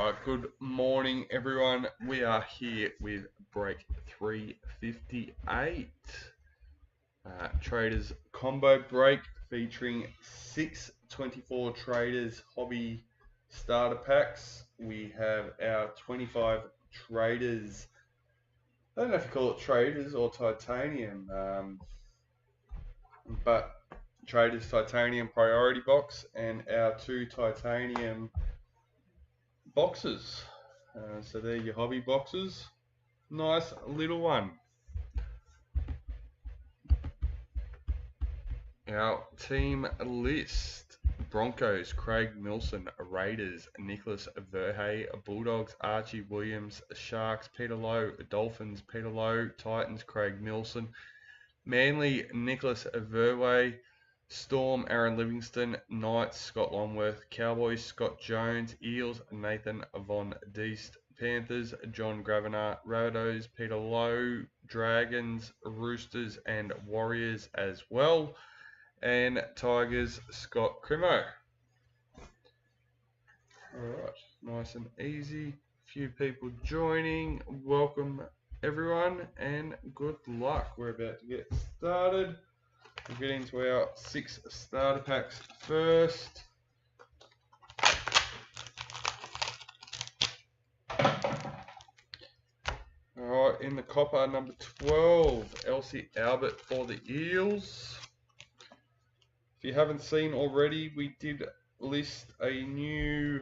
Alright, good morning everyone. We are here with break 358. Traders combo break featuring 6 24 Traders hobby starter packs. We have our 25 Traders, I don't know if you call it Traders or Titanium, but Traders Titanium Priority Box and our 2 Titanium boxes. So they're your hobby boxes. Nice little one. Our team list: Broncos, Craig Milson; Raiders, Nicholas Verhey; Bulldogs, Archie Williams; Sharks, Peter Lowe; Dolphins, Peter Lowe; Titans, Craig Milson; Manly, Nicholas Verway; Storm, Aaron Livingston; Knights, Scott Longworth; Cowboys, Scott Jones; Eels, Nathan Von Deest; Panthers, John Gravener; Rabbitohs, Peter Lowe; Dragons, Roosters and Warriors as well; and Tigers, Scott Crimo. Alright, nice and easy. Few people joining. Welcome everyone and good luck. We're about to get started. We'll get into our 6 starter packs first. Alright, in the copper, number 12, Elsie Albert for the Eels. If you haven't seen already, we did list a new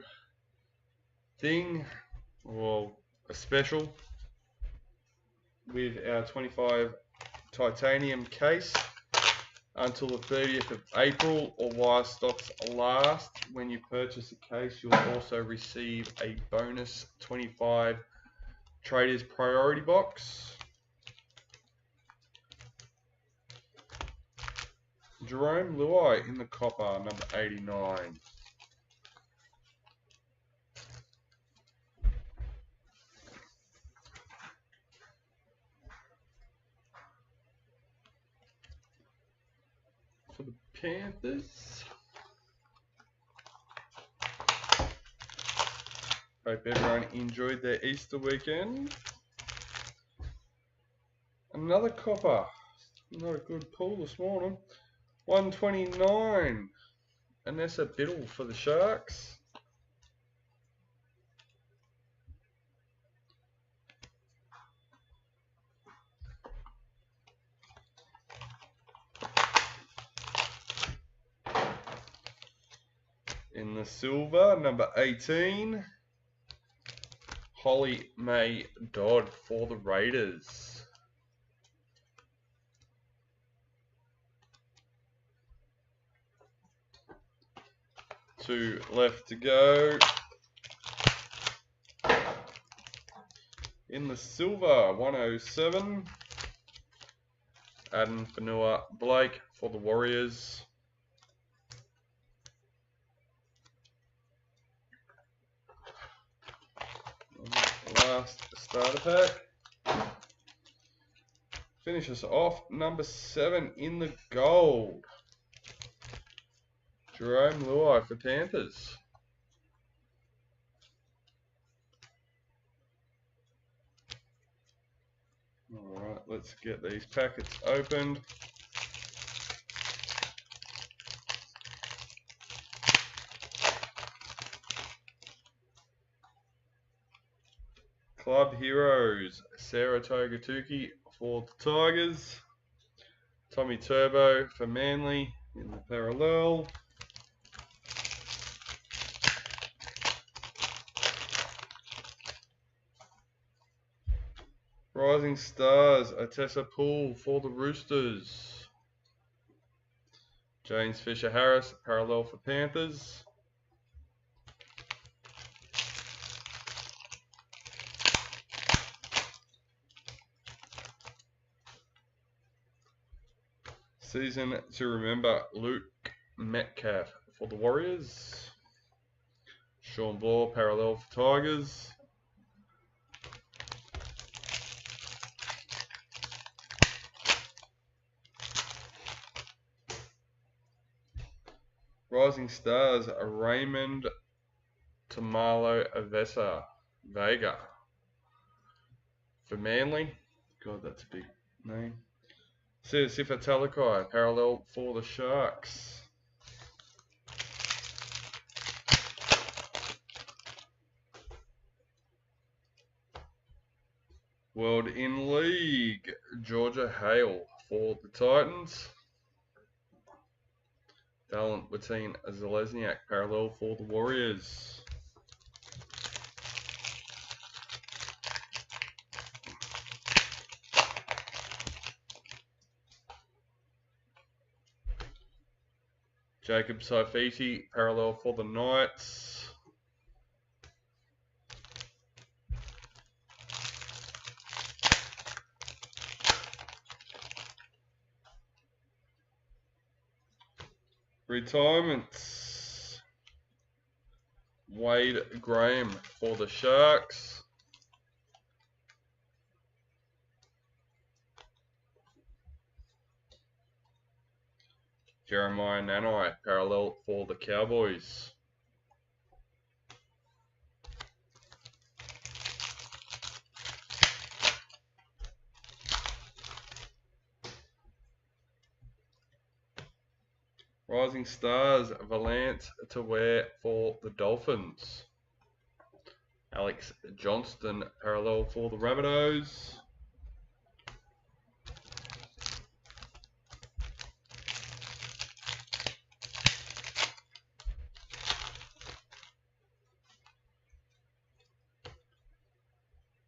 thing, or a special, with our 25 titanium case until the 30th of April, or while stocks last. When you purchase a case, you'll also receive a bonus 25 Traders Priority Box. Jerome Luai in the copper, number 89. For the Panthers, hope everyone enjoyed their Easter weekend. Another copper, not a good pull this morning. 129, Anessa Biddle for the Sharks. In the silver, number 18, Holly May Dodd for the Raiders. Two left to go. In the silver, 107, Adam Fanua Blake for the Warriors. Last starter pack. Finish us off, number 7 in the gold, Jerome Luai for Panthers. Alright, let's get these packets opened. Club Heroes, Saratoga Tuki for the Tigers. Tommy Turbo for Manly in the parallel. Rising Stars, Atessa Poole for the Roosters. James Fisher Harris, parallel for Panthers. Season to remember, Luke Metcalf for the Warriors. Sean Ball, parallel for Tigers. Rising Stars, Raymond Tamalo Vega. For Manly. God, that's a big name. Sifa Talakai, parallel for the Sharks. World in League, Georgia Hale for the Titans. Dallin Watine Zalesniak, parallel for the Warriors. Jacob Saifiti, parallel for the Knights. Retirements. Wade Graham for the Sharks. Jeremiah Nanai, parallel for the Cowboys. Rising Stars, Valance to wear for the Dolphins. Alex Johnston, parallel for the Rabbitohs.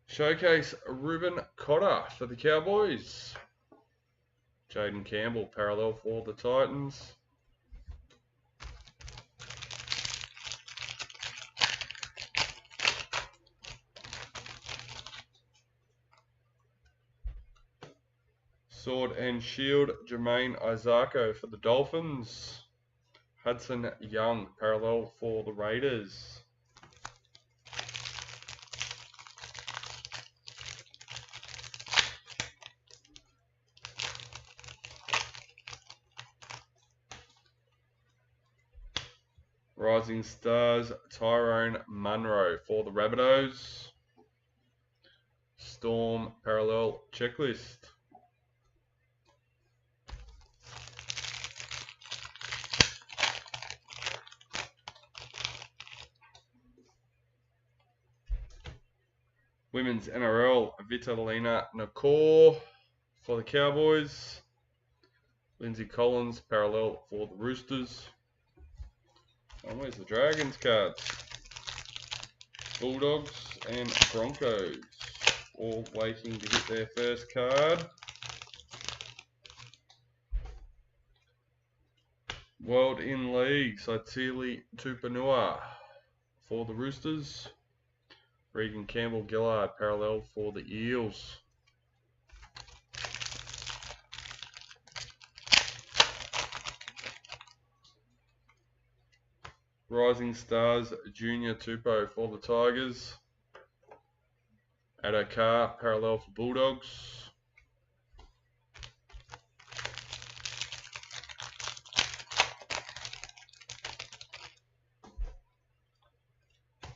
Showcase Ruben Cotter for the Cowboys. Jaden Campbell, parallel for the Titans. Sword and Shield, Jermaine Isako for the Dolphins. Hudson Young, parallel for the Raiders. Rising Stars, Tyrone Munro for the Rabbitohs. Storm, parallel checklist. Women's NRL, Vitalina Nakor for the Cowboys. Lindsay Collins, parallel for the Roosters. And where's the Dragons cards? Bulldogs and Broncos, all waiting to get their first card. World in League, Saitili Tupanua for the Roosters. Regan Campbell Gillard, parallel for the Eels. Rising Stars, Junior Tupou for the Tigers. Addo Carr, parallel for Bulldogs.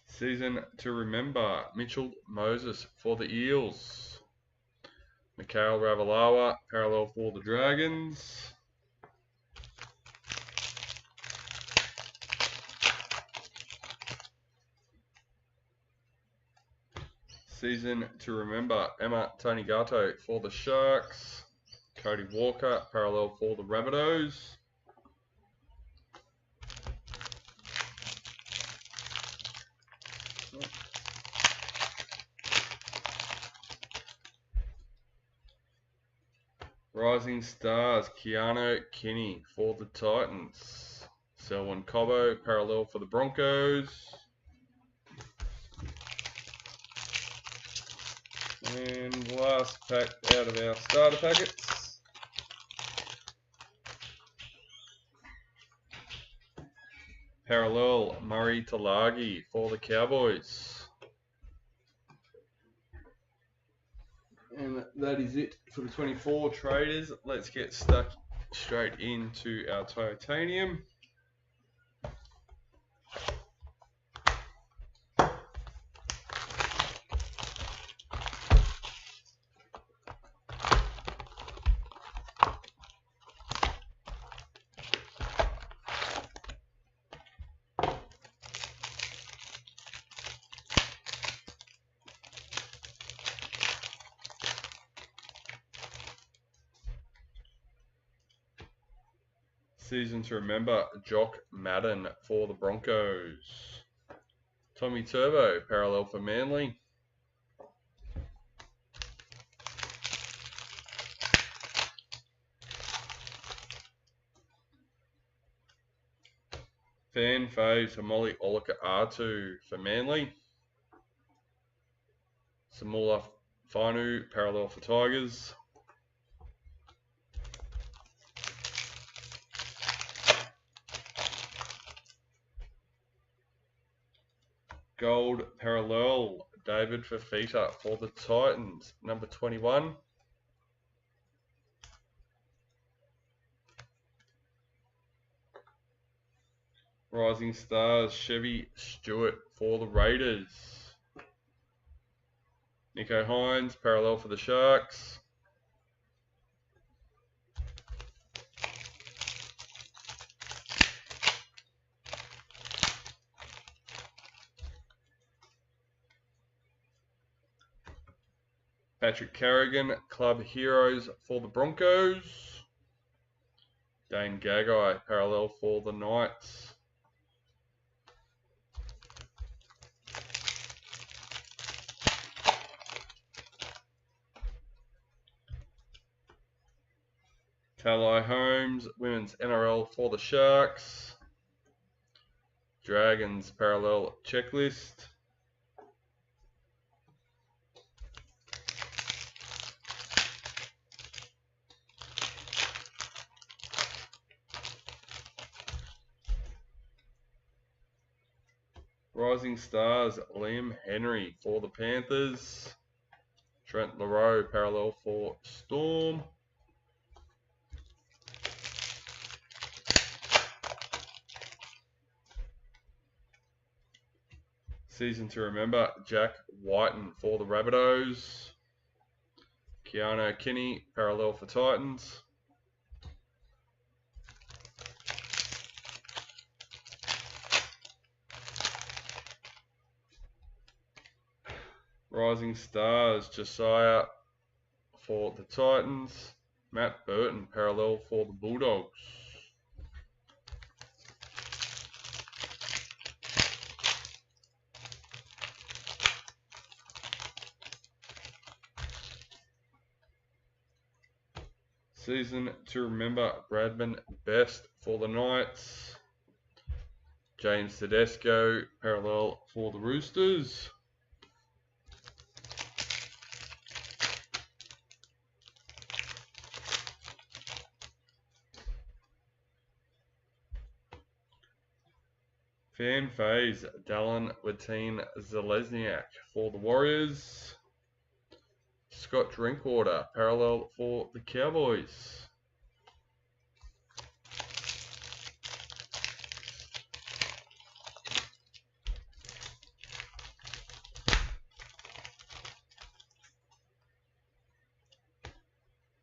Season to remember, Mitchell Moses for the Eels. Mikhail Ravalawa, parallel for the Dragons. Season to remember, Emma Tonigato for the Sharks. Cody Walker, parallel for the Rabbitohs. Rising Stars, Keanu Kinney for the Titans. Selwyn Cobbo, parallel for the Broncos. And last pack out of our starter packets. Parallel, Murray Talagi for the Cowboys. And that is it for the 24 traders. Let's get stuck straight into our titanium. Season to remember, Jock Madden for the Broncos. Tommy Turbo, parallel for Manly. Fan faves for Molly Olika R2 for Manly. Samula Fanu, parallel for Tigers. Gold parallel, David Fafita for the Titans, number 21. Rising Stars, Chevy Stewart for the Raiders. Nico Hines, parallel for the Sharks. Patrick Carrigan, Club Heroes for the Broncos. Dane Gagai, parallel for the Knights. Talai Holmes, Women's NRL for the Sharks. Dragons, parallel checklist. Rising Stars, Liam Henry for the Panthers. Trent Leroux, parallel for Storm. Season to remember, Jack Whiten for the Rabbitohs. Keanu Kinney, parallel for Titans. Rising Stars, Josiah for the Titans. Matt Burton, parallel for the Bulldogs. Season to remember, Bradman Best for the Knights. James Tedesco, parallel for the Roosters. Fan phase, Dallin Watine Zalesniak for the Warriors. Scott Drinkwater, parallel for the Cowboys.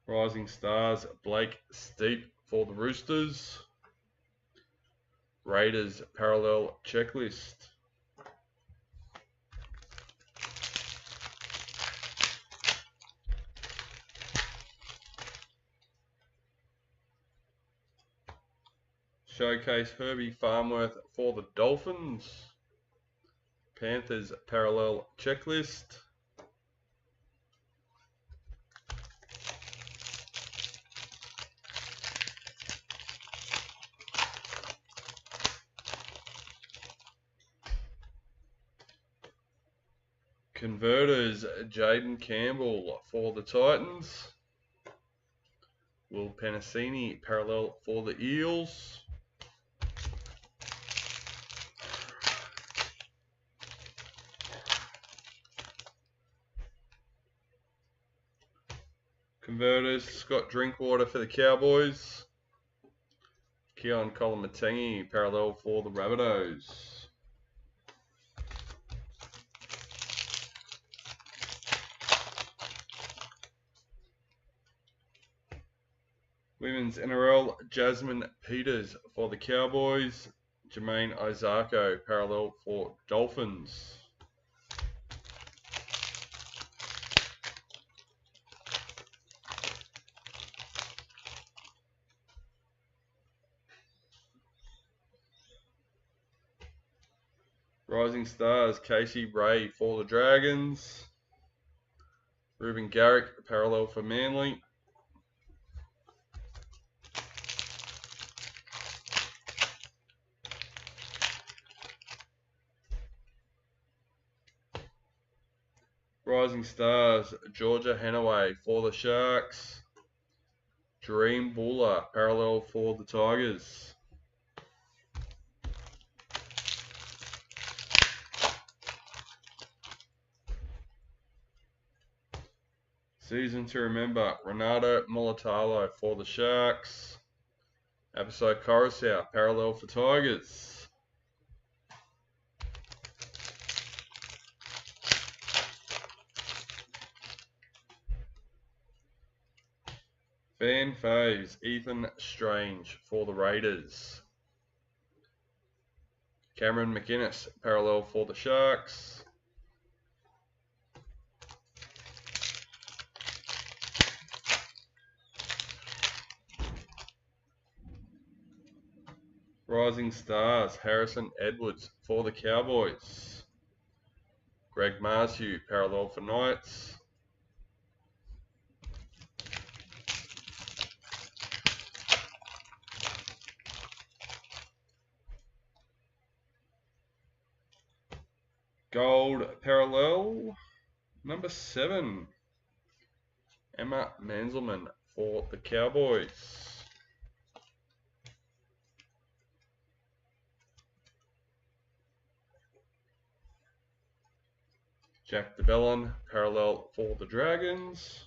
Rising Stars, Blake Steep for the Roosters. Raiders, parallel checklist. Showcase Herbie Farmworth for the Dolphins. Panthers, parallel checklist. Converters, Jaden Campbell for the Titans. Will Penasini, parallel for the Eels. Converters, Scott Drinkwater for the Cowboys. Keon Kolomatangi, parallel for the Rabbitohs. Women's NRL, Jasmine Peters for the Cowboys. Jermaine Isako, parallel for Dolphins. Rising Stars, Casey Ray for the Dragons. Ruben Garrick, parallel for Manly. Rising Stars, Georgia Hannaway for the Sharks. Dream Buller, parallel for the Tigers. Season to remember, Renato Molitalo for the Sharks. Episode Coruscant, parallel for Tigers. Fan faves, Ethan Strange for the Raiders. Cameron McInnes, parallel for the Sharks. Rising Stars, Harrison Edwards for the Cowboys. Greg Marshall, parallel for Knights. Gold parallel, number 7. Emma Manzelman for the Cowboys. Jack DeBellin, parallel for the Dragons.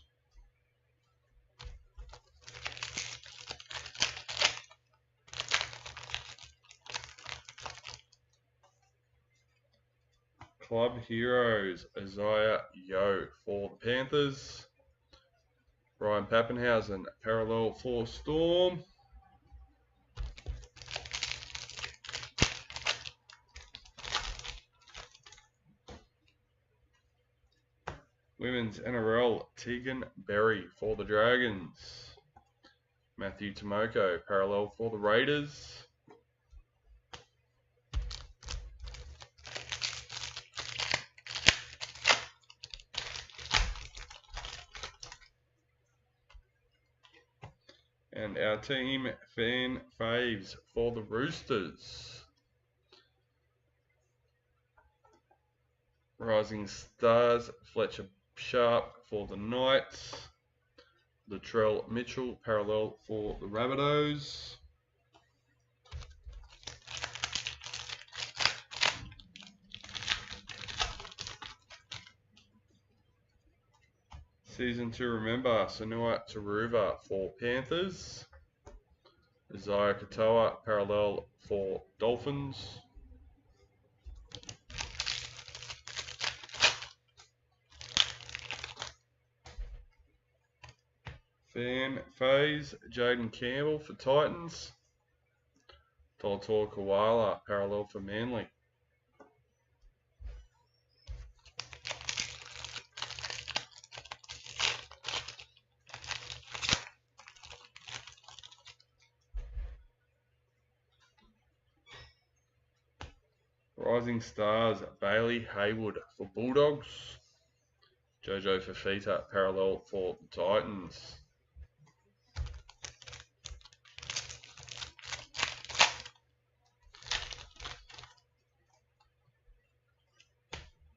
Club Heroes, Isaiah Yeo for the Panthers. Ryan Pappenhausen, parallel for Storm. Women's NRL, Tegan Berry for the Dragons. Matthew Tomoko, parallel for the Raiders. And our team fan faves for the Roosters. Rising Stars, Fletcher Sharp for the Knights. Latrell Mitchell, parallel for the Rabbitohs. Season to remember, Sanua Taruva for Panthers. Isaiah Katoa, parallel for Dolphins. Fan phase, Jaden Campbell for Titans. Toltor Koala, parallel for Manly. Rising Stars, Bailey Haywood for Bulldogs. Jojo Fafita, parallel for the Titans.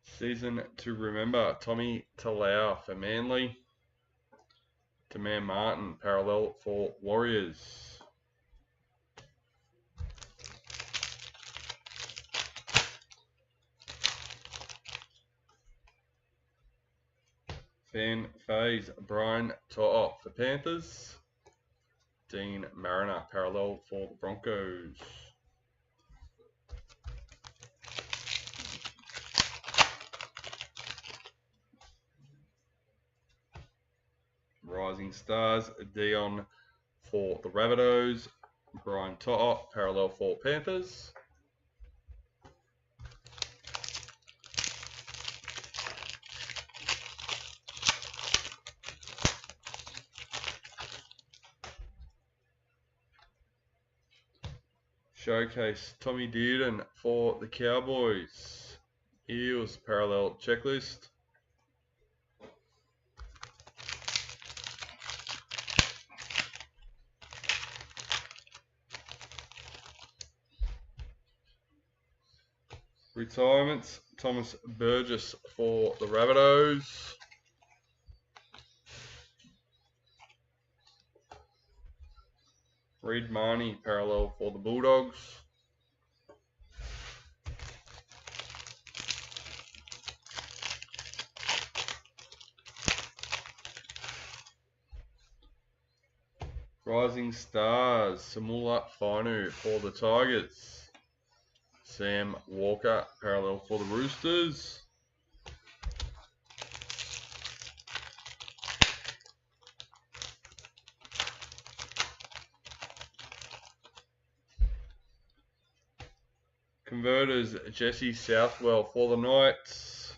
Season to remember, Tommy Talau for Manly. Tamar Martin, parallel for Warriors. Fan phase, Brian To'o for Panthers. Dean Mariner, parallel for the Broncos. Rising Stars, Dion for the Rabbitohs. Brian To'o, parallel for Panthers. Showcase Tommy Dearden for the Cowboys. Eels parallel checklist. Retirements, Thomas Burgess for the Rabbitohs. Reid Marnie parallel for the Bulldogs. Rising Stars, Samula Fainu for the Tigers. Sam Walker parallel for the Roosters. Converters, Jesse Southwell for the Knights.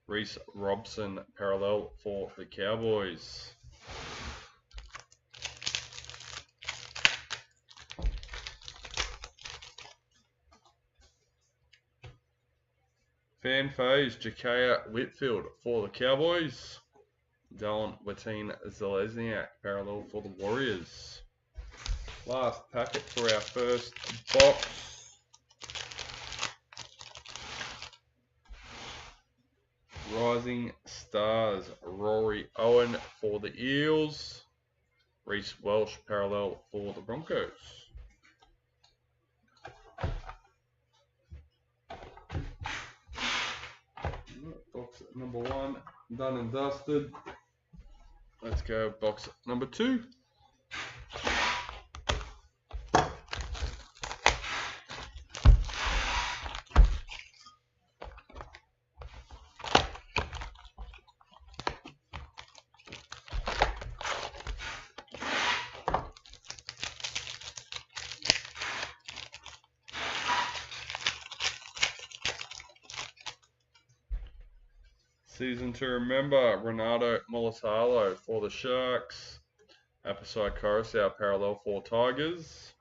Reece Robson parallel for the Cowboys. Fan phase, Jakaya Whitfield for the Cowboys. Dylan Watine Zalesniak parallel for the Warriors. Last packet for our first box. Rising Stars, Rory Owen for the Eels. Reece Welsh parallel for the Broncos. Box number 1 done and dusted. Let's go box number 2. Season to remember, Renato Molisalo for the Sharks. Apasai Coruscant parallel for Tigers.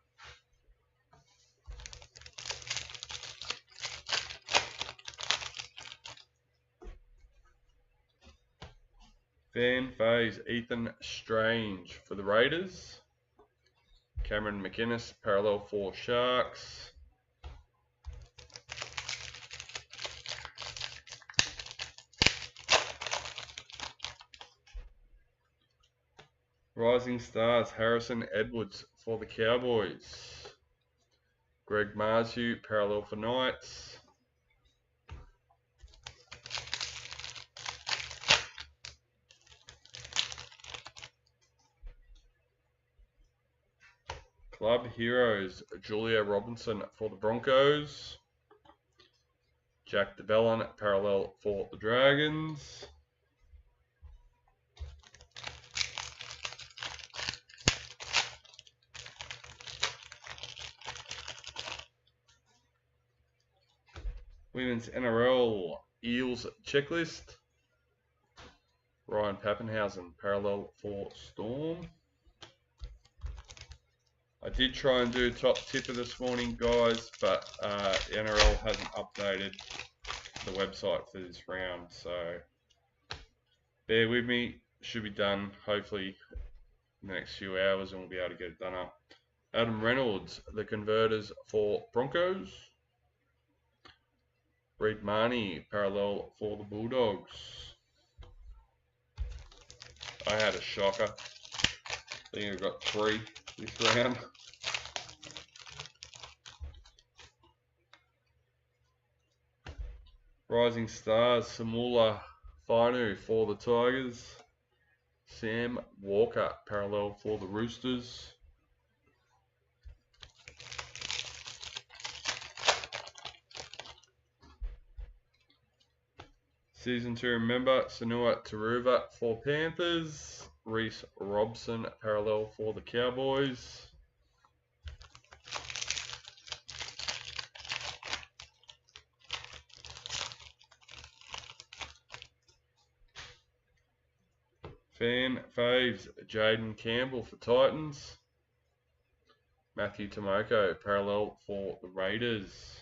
Fan phase, Ethan Strange for the Raiders. Cameron McInnes parallel for Sharks. Rising Stars, Harrison Edwards for the Cowboys. Greg Marzu parallel for Knights. Club Heroes, Julia Robinson for the Broncos. Jack DeBellin parallel for the Dragons. Women's NRL Eels checklist. Ryan Pappenhausen parallel for Storm. I did try and do top tipper this morning, guys, but the NRL hasn't updated the website for this round, so bear with me. Should be done hopefully in the next few hours, and we'll be able to get it done up. Adam Reynolds, the Converters for Broncos. Reid Marnie parallel for the Bulldogs. I had a shocker. I think I got 3 this round. Rising Stars, Samula Fainu for the Tigers. Sam Walker parallel for the Roosters. Season to remember, Sanua Taruva for Panthers. Reece Robson parallel for the Cowboys. Fan faves, Jaden Campbell for Titans. Matthew Tomoko, parallel for the Raiders.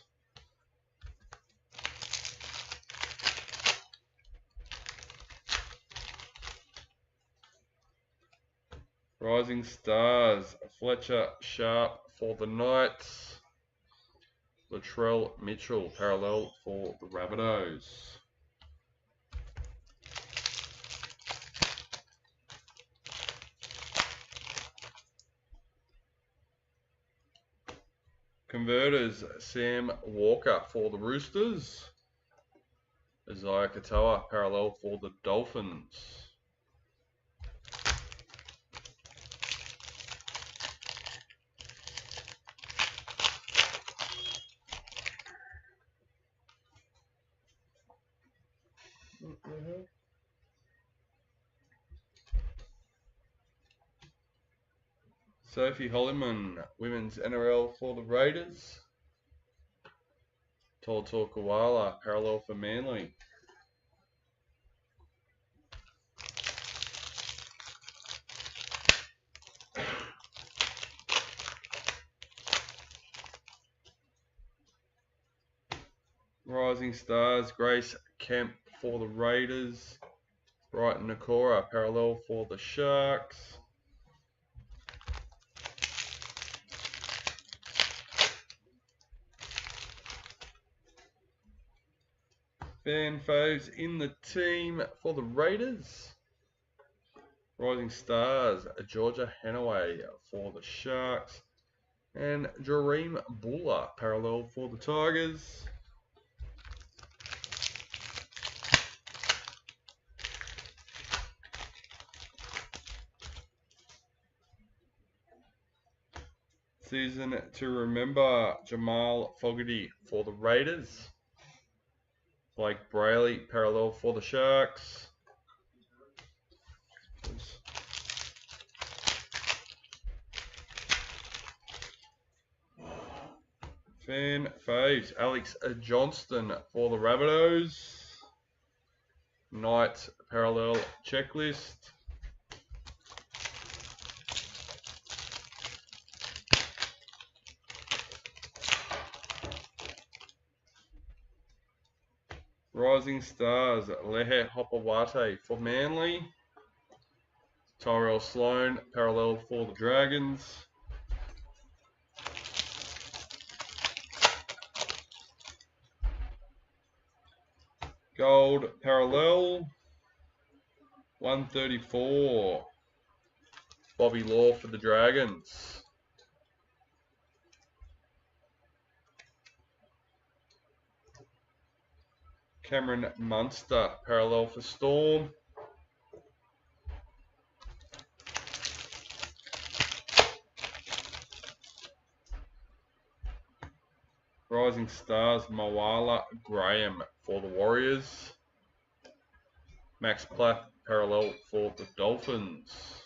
Rising Stars, Fletcher Sharp for the Knights. Latrell Mitchell, parallel for the Rabbitohs. Converters, Sam Walker for the Roosters. Isaiah Katoa, parallel for the Dolphins. Sophie Holliman, Women's NRL for the Raiders. Toltor Koala, parallel for Manly. Rising Stars, Grace Kemp for the Raiders. Brighton Nakora, parallel for the Sharks. Fan faves in the team for the Raiders. Rising Stars, Georgia Hanaway for the Sharks. And Jareem Buller, parallel for the Tigers. Season to remember, Jamal Fogarty for the Raiders. Blake Brayley, parallel for the Sharks. Fan faves, Alex Johnston for the Rabbitohs. Knights parallel checklist. Rising Stars, Lehe Hopawate for Manly. Tyrell Sloan, parallel for the Dragons. Gold parallel, 134. Bobby Law for the Dragons. Cameron Munster, parallel for Storm. Rising Stars, Moala Graham for the Warriors. Max Plath, parallel for the Dolphins.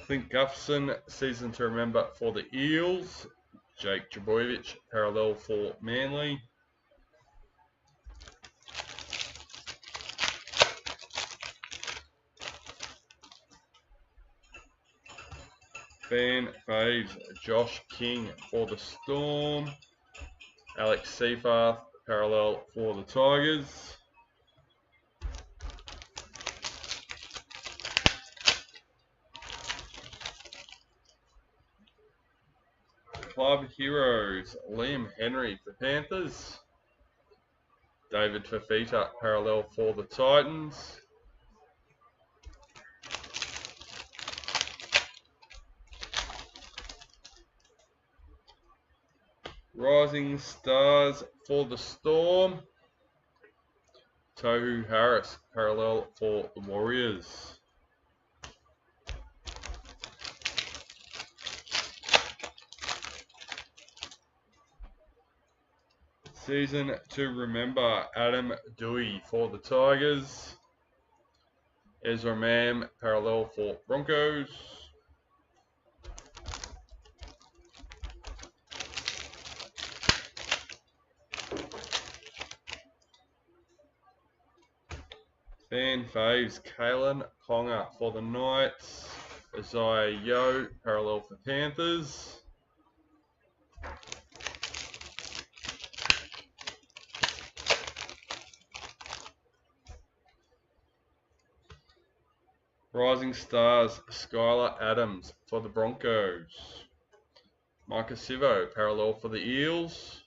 Clint Gufferson, season to remember for the Eels. Jake Jaboyevich, parallel for Manly. Fan faves, Josh King for the Storm. Alex Seyfarth, parallel for the Tigers. Club Heroes, Liam Henry for Panthers. David Fafita, parallel for the Titans. Rising Stars for the Storm. Tohu Harris, parallel for the Warriors. Season to remember, Adam Dewey for the Tigers. Ezra Mam, parallel for Broncos. Fan faves, Kalen Ponga for the Knights. Isaiah Yo, parallel for Panthers. Rising Stars, Skylar Adams for the Broncos. Micah Sivo, parallel for the Eels.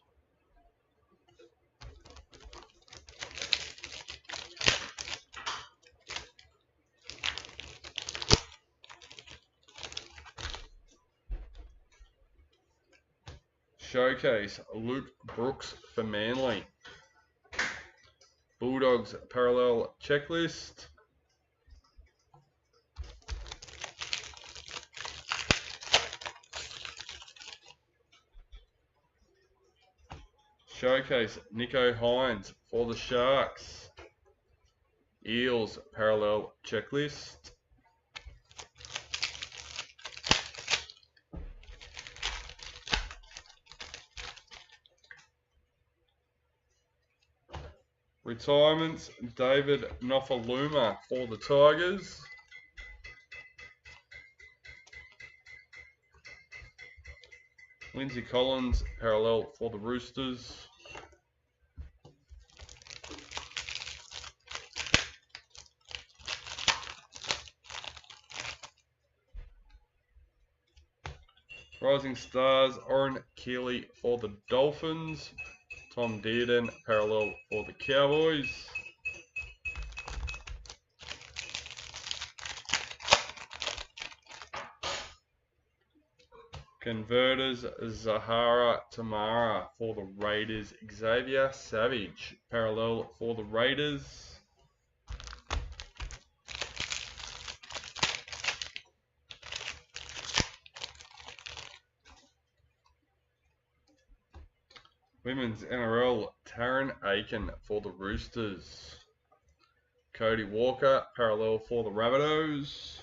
Showcase, Luke Brooks for Manly. Bulldogs parallel checklist. Showcase, Nico Hines for the Sharks. Eels parallel checklist. Retirements, David Nofaluma for the Tigers. Lindsay Collins, parallel for the Roosters. Rising Stars, Oren Keeley for the Dolphins. Tom Dearden, parallel for the Cowboys. Converters, Zahara Tamara for the Raiders. Xavier Savage, parallel for the Raiders. Women's NRL, Taryn Aiken for the Roosters. Cody Walker, parallel for the Rabbitohs.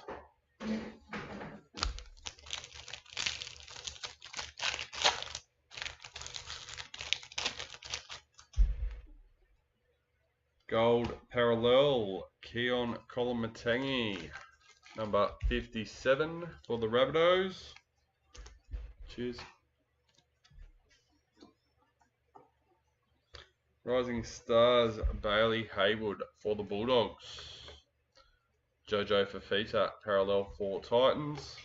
Gold parallel, Keon Kolomatangi, number 57 for the Rabbitohs. Cheers. Rising Stars, Bailey Haywood for the Bulldogs. Jojo Fafita, parallel for Titans.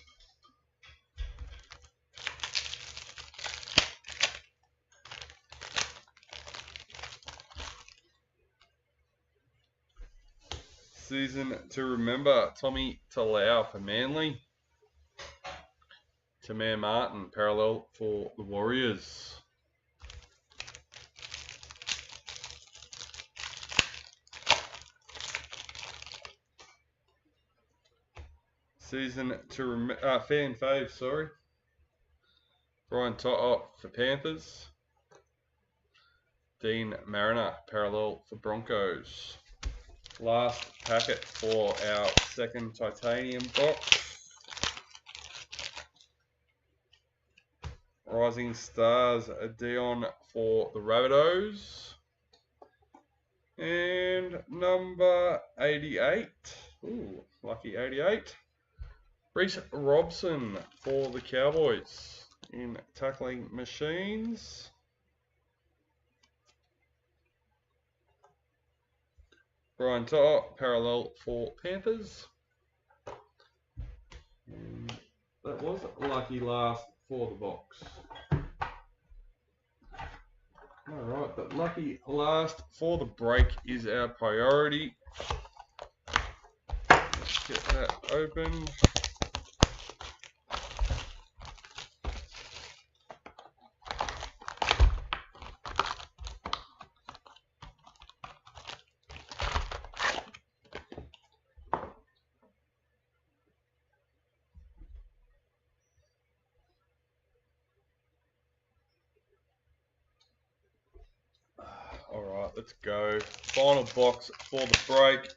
Season to remember, Tommy Talau for Manly. Tamir Martin, parallel for the Warriors. Season to fan fave, sorry. Brian To'o for Panthers. Dean Mariner, parallel for Broncos. Last packet for our second titanium box. Rising Stars, Dion for the Rabbitohs. And number 88. Ooh, lucky 88. Reece Robson for the Cowboys in tackling machines. Brian To'o, parallel for Panthers. And that was lucky last for the box. Alright, but lucky last for the break is our priority. Let's get that open. Alright, let's go. Final box for the break.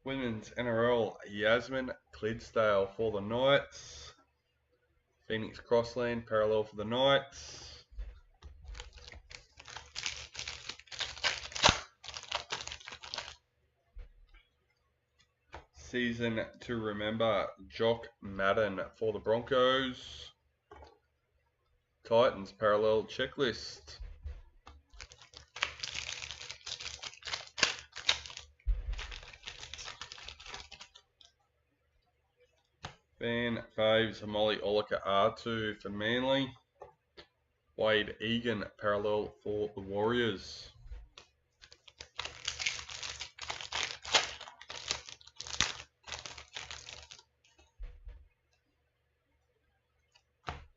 Women's NRL, Yasmin Clydesdale for the Knights. Phoenix Crossland, parallel for the Knights. Season to remember, Jock Madden for the Broncos. Titans parallel checklist. Fan faves, Molly Oliker R2 for Manly. Wade Egan parallel for the Warriors.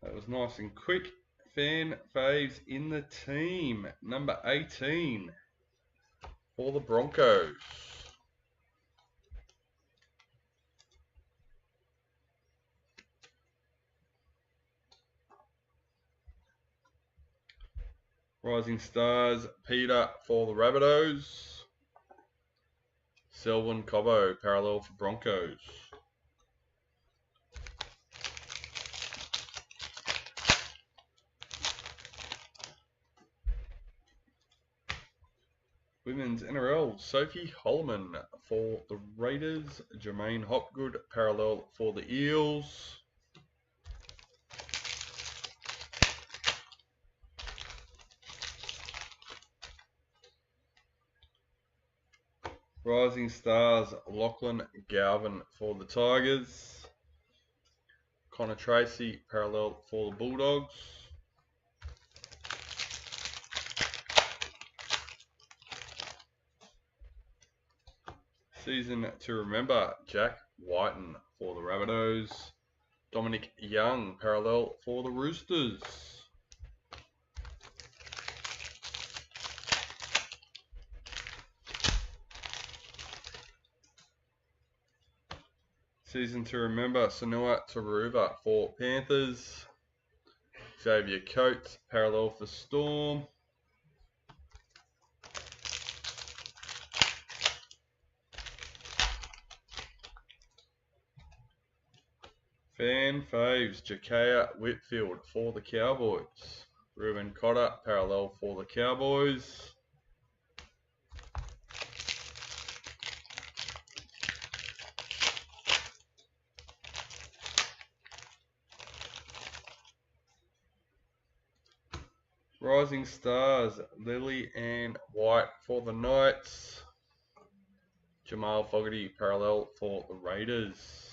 That was nice and quick. Fan faves in the team, number 18 for the Broncos. Rising Stars, Peter for the Rabbitohs. Selwyn Cobbo, parallel for Broncos. Women's NRL, Sophie Holman for the Raiders. Jermaine Hopgood, parallel for the Eels. Rising Stars, Lachlan Galvin for the Tigers. Connor Tracy, parallel for the Bulldogs. Season to remember, Jack Whiten for the Rabbitohs. Dominic Young, parallel for the Roosters. Season to remember, Sanua Taruva for Panthers. Xavier Coates, parallel for Storm. Fan faves, Jakaya Whitfield for the Cowboys. Ruben Cotter, parallel for the Cowboys. Rising Stars, Lily Ann White for the Knights. Jamal Fogarty, parallel for the Raiders.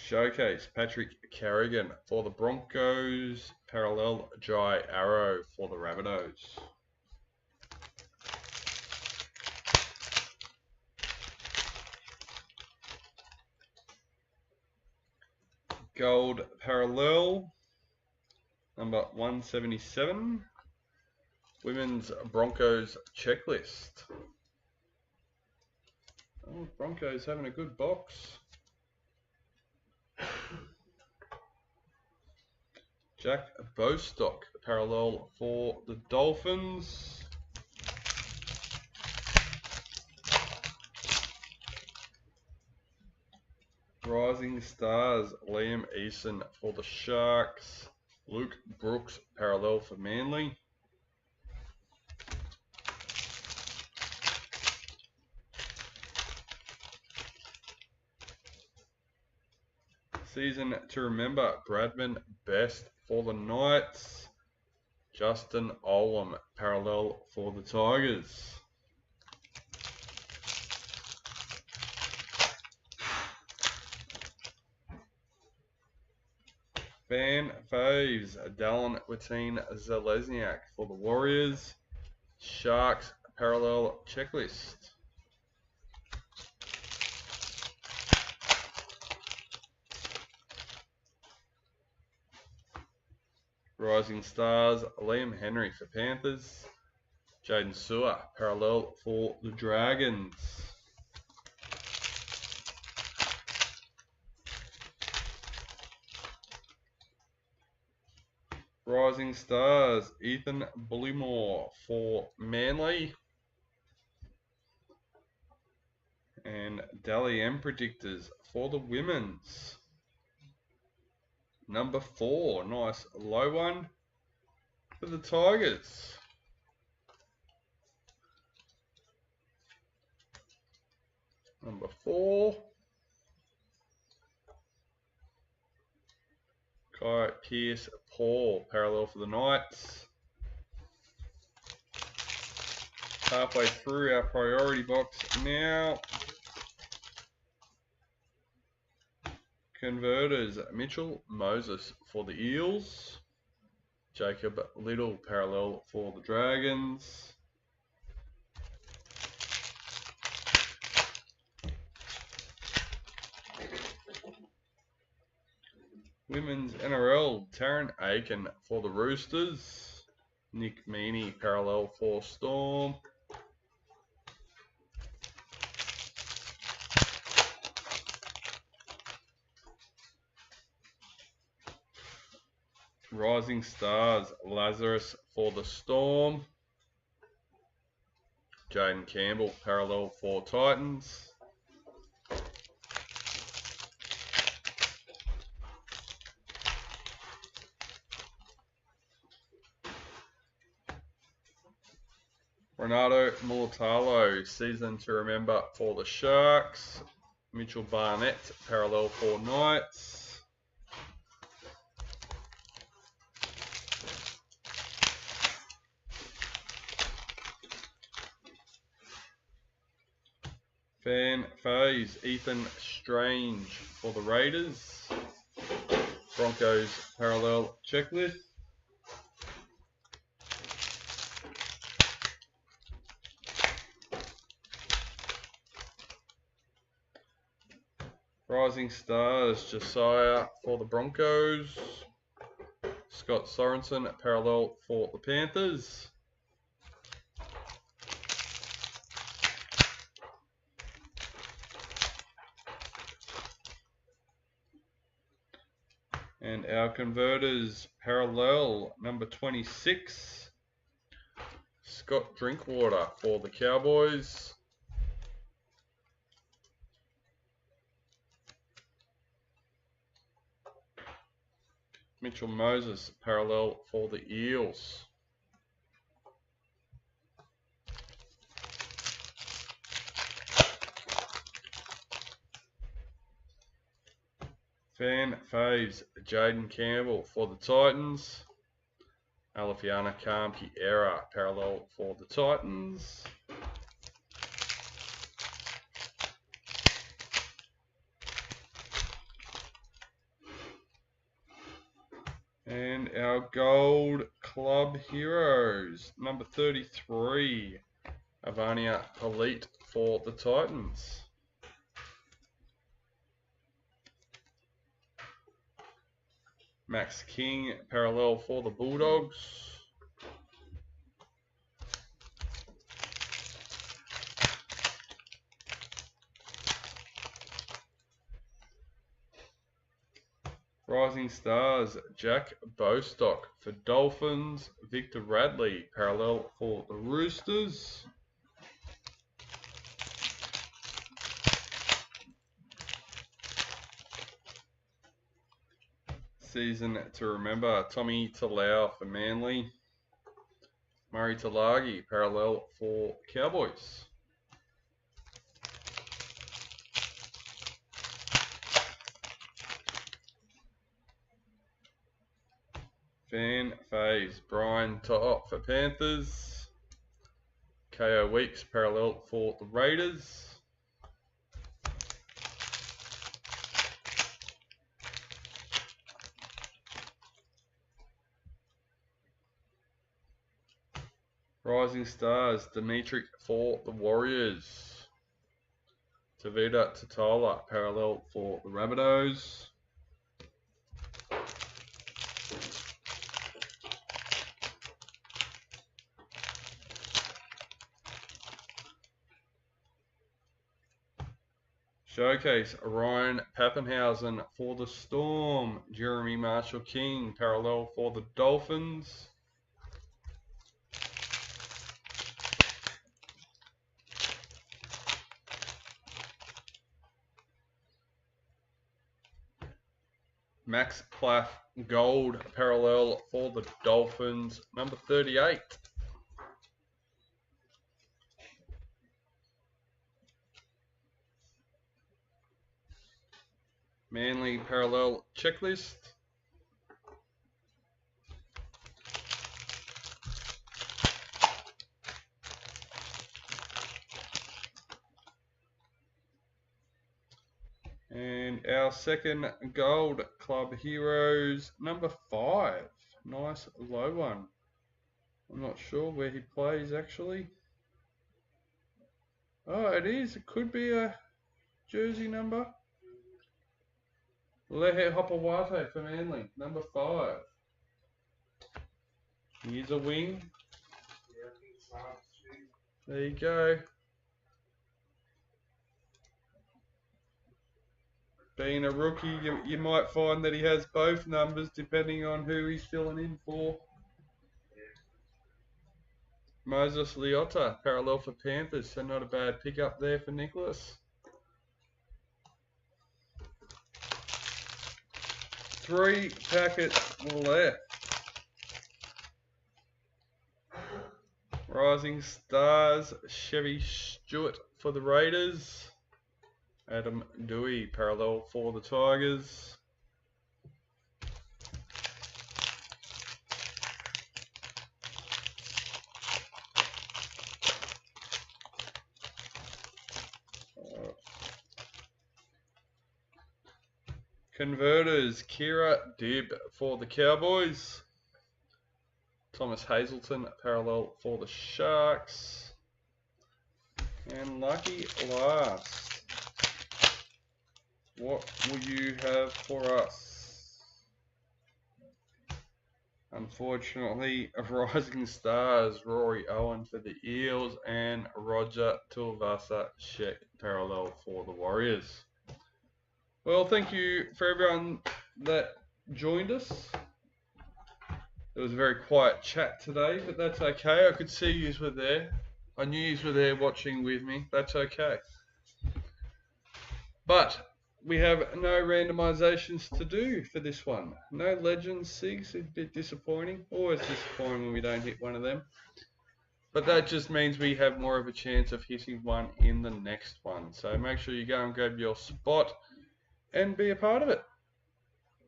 Showcase, Patrick Carrigan for the Broncos. Parallel, Jai Arrow for the Rabbitohs. Gold parallel, number 177. Women's Broncos checklist. Oh, Broncos having a good box. Jack Bostock, parallel for the Dolphins. Rising Stars, Liam Eason for the Sharks. Luke Brooks, parallel for Manly. Season to remember, Bradman Best for the Knights. Justin Olam, parallel for the Tigers. Fan faves, Dallin Watine Zalesniak for the Warriors. Sharks parallel checklist. Rising Stars, Liam Henry for Panthers. Jaden Sewer, parallel for the Dragons. Rising Stars, Ethan Bullymore for Manly. And Dally M Predictors for the Women's. Number 4, nice low one. for the Tigers. Number 4. Kai Pierce Paul, parallel for the Knights. Halfway through our priority box now. Converters, Mitchell Moses for the Eels. Jacob Little, parallel for the Dragons. Women's NRL, Taryn Aiken for the Roosters. Nick Meaney, parallel for Storm. Rising Stars, Lazarus for the Storm. Jaden Campbell, parallel for Titans. Renato Mulatalo, season to remember for the Sharks. Mitchell Barnett, parallel for Knights. Fan Phase, Ethan Strange for the Raiders. Broncos parallel checklist. Rising Stars, Josiah for the Broncos. Scott Sorensen, parallel for the Panthers. And our converters, parallel number 26. Scott Drinkwater for the Cowboys. Mitchell Moses, parallel for the Eels. Fan Faves, Jaden Campbell for the Titans. Alafiana Kampi Era, parallel for the Titans. And our Gold Club Heroes, number 33, Avania Elite for the Titans. Max King, parallel for the Bulldogs. Rising Stars, Jack Bostock for Dolphins. Victor Radley, parallel for the Roosters. Season to remember, Tommy Talau for Manly. Murray Talagi, parallel for Cowboys. Fan Phase, Brian To'o for Panthers. KO Weeks, parallel for the Raiders. Rising Stars, Dimitri for the Warriors. Tavita Tatala, parallel for the Rabbitohs. Showcase, Ryan Pappenhausen for the Storm. Jeremy Marshall King, parallel for the Dolphins. Max Plath gold parallel for the Dolphins, number 38. Manly parallel checklist. And our second gold club heroes, number 5. Nice low one. I'm not sure where he plays actually. Oh, it is. It could be a jersey number. Lehe Hopawate for Manly, number 5. Here's a wing. There you go. Being a rookie, you might find that he has both numbers depending on who he's filling in for. Moses Leota, parallel for Panthers, so not a bad pickup there for Nicholas. 3 packets left. Rising Stars, Chevy Stewart for the Raiders. Adam Dewey, parallel for the Tigers. Converters, Kira Dibb for the Cowboys. Thomas Hazelton, parallel for the Sharks. And lucky last, what will you have for us? Unfortunately, Rising Stars, Rory Owen for the Eels, and Roger Tuivasa Sheck, parallel for the Warriors. Well, thank you for everyone that joined us. It was a very quiet chat today, but that's okay. I could see you were there. I knew you were there watching with me. That's okay. But we have no randomizations to do for this one. No Legends SIGs, a bit disappointing. Always disappointing when we don't hit one of them. But that just means we have more of a chance of hitting one in the next one. So make sure you go and grab your spot and be a part of it.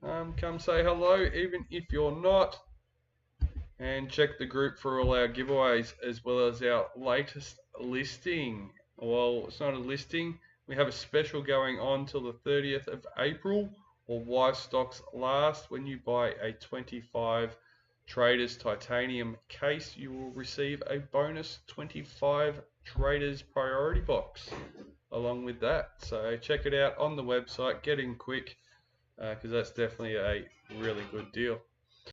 Come say hello, even if you're not. And check the group for all our giveaways as well as our latest listing. Well, it's not a listing. We have a special going on till the 30th of April, or why stocks last. When you buy a 25 Traders Titanium case, you will receive a bonus 25 Traders Priority Box along with that. So check it out on the website. Get in quick because that's definitely a really good deal.